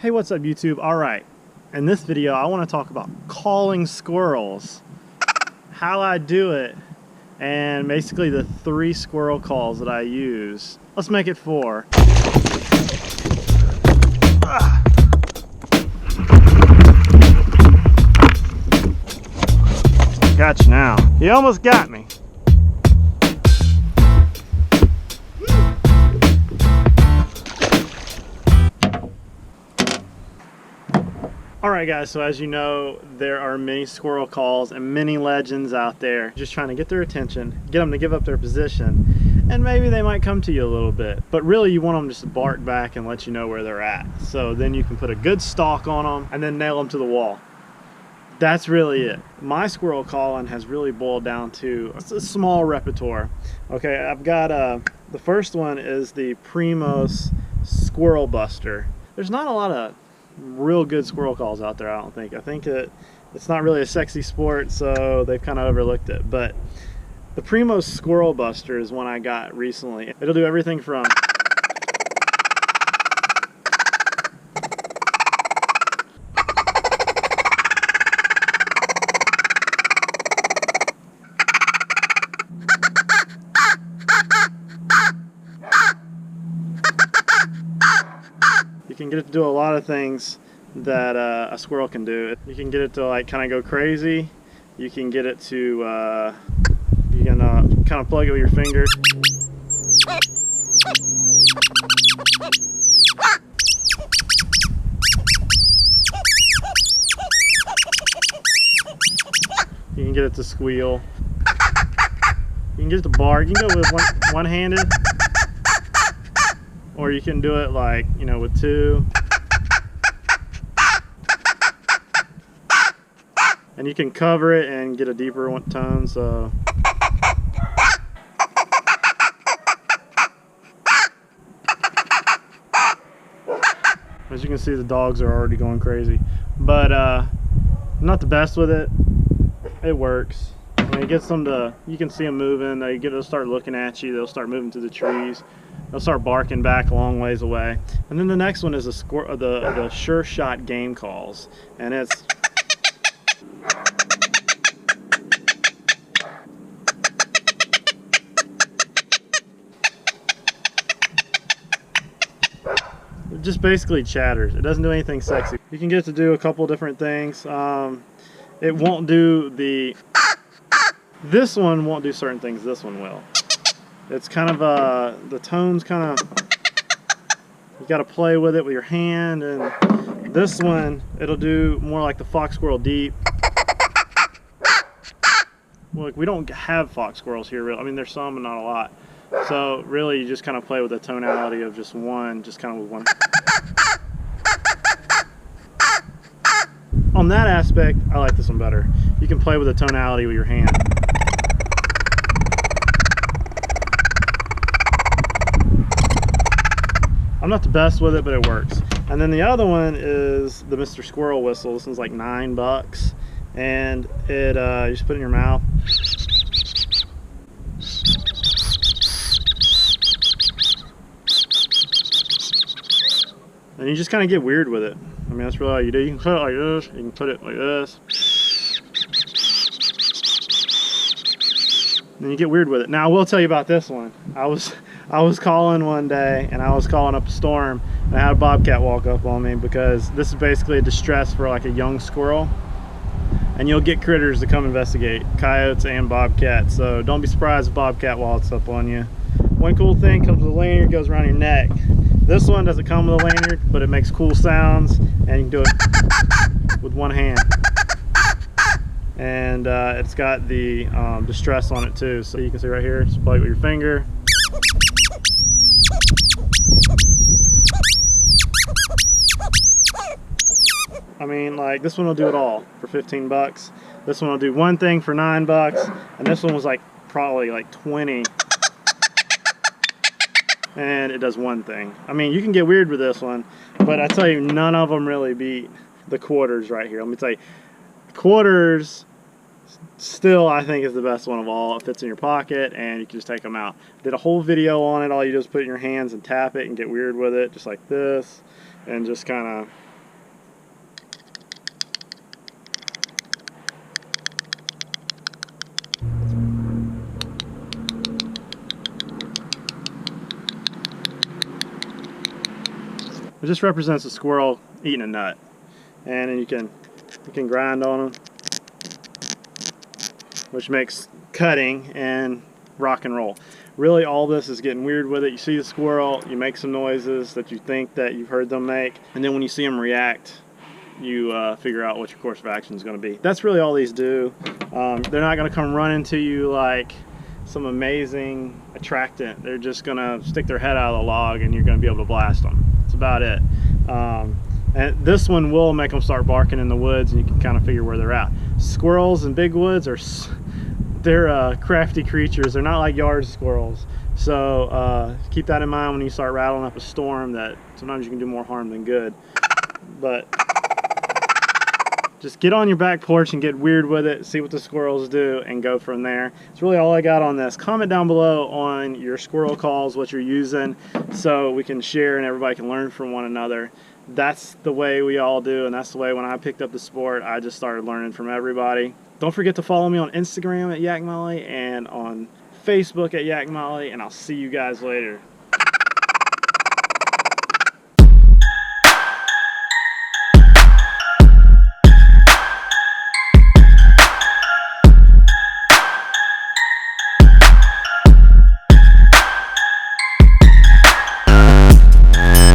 Hey, what's up YouTube? Alright, in this video I want to talk about calling squirrels, how I do it, and basically the 3 squirrel calls that I use. Let's make it 4. Gotcha now. You almost got me. Alright guys, so as you know, there are many squirrel calls and many legends out there just trying to get their attention, get them to give up their position, and maybe they might come to you a little bit. But really you want them just to bark back and let you know where they're at. So then you can put a good stalk on them and then nail them to the wall. That's really it. My squirrel calling has really boiled down to a small repertoire. Okay, I've got the first one is the Primos Squirrel Buster. There's not a lot of real good squirrel calls out there, I don't think. I think it's not really a sexy sport, so they've kind of overlooked it. But the Primos Squirrel Buster is one I got recently. It'll do everything from you can get it to do a lot of things that a squirrel can do. You can get it to like kind of go crazy. You can get it to you can kind of plug it with your finger. You can get it to squeal. You can get it to bark. You can go with one-handed. Or you can do it like, you know, with 2. And you can cover it and get a deeper tone, so. As you can see, the dogs are already going crazy. But I'm not the best with it. It works. I mean, it gets them to, you can see them moving. They'll start looking at you. They'll start moving to the trees. They'll start barking back a long ways away. And then the next one is the ShurShot game calls. And it's it just basically chatters. It doesn't do anything sexy. You can get it to do a couple different things. It won't do this one won't do certain things. This one will. It's kind of the tone's kind of, you got to play with it with your hand, and this one it'll do more like the fox squirrel deep. Look, we don't have fox squirrels here, really. I mean, there's some, but not a lot. So really, you just kind of play with the tonality of just one, just kind of with one. On that aspect, I like this one better. You can play with the tonality with your hand. I'm not the best with it, but it works. And then the other one is the Mr. Squirrel whistle. This one's like $9, and it you just put it in your mouth. And you just kind of get weird with it. I mean, that's really all you do. You can put it like this. You can put it like this. And you get weird with it. Now, I will tell you about this one. I was calling one day, and I was calling up a storm, and I had a bobcat walk up on me, because this is basically a distress for like a young squirrel, and you'll get critters to come investigate, coyotes and bobcats. So don't be surprised if bobcat walks up on you. One cool thing comes with a lanyard, goes around your neck. This one doesn't come with a lanyard, but it makes cool sounds, and you can do it with one hand. And it's got the distress on it too, so you can see right here, just play it with your finger. I mean, like, this one will do it all for 15 bucks. This one will do one thing for 9 bucks, and this one was like probably like 20. And it does one thing. I mean, you can get weird with this one, but I tell you, none of them really beat the quarters right here. Let me tell you, quarters still, I think, is the best one of all. It fits in your pocket, and you can just take them out. Did a whole video on it. All you do is put it in your hands and tap it and get weird with it, just like this, and just kind of It just represents a squirrel eating a nut. And then you can grind on them, which makes cutting and rock and roll. Really, all this is getting weird with it. You see the squirrel, you make some noises that you think that you've heard them make, and then when you see them react, you figure out what your course of action is going to be. That's really all these do. They're not going to come running to you like some amazing attractant. They're just going to stick their head out of the log and you're going to be able to blast them. That's about it. And this one will make them start barking in the woods, and you can kind of figure where they're at. Squirrels in big woods they're crafty creatures. They're not like yard squirrels. So keep that in mind when you start rattling up a storm, that sometimes you can do more harm than good. But just get on your back porch and get weird with it, see what the squirrels do, and go from there. It's really all I got on this. Comment down below on your squirrel calls, what you're using, so we can share and everybody can learn from one another. That's the way we all do, and that's the way when I picked up the sport, I just started learning from everybody. Don't forget to follow me on Instagram at Yak Molly and on Facebook at Yak Molly, and I'll see you guys later.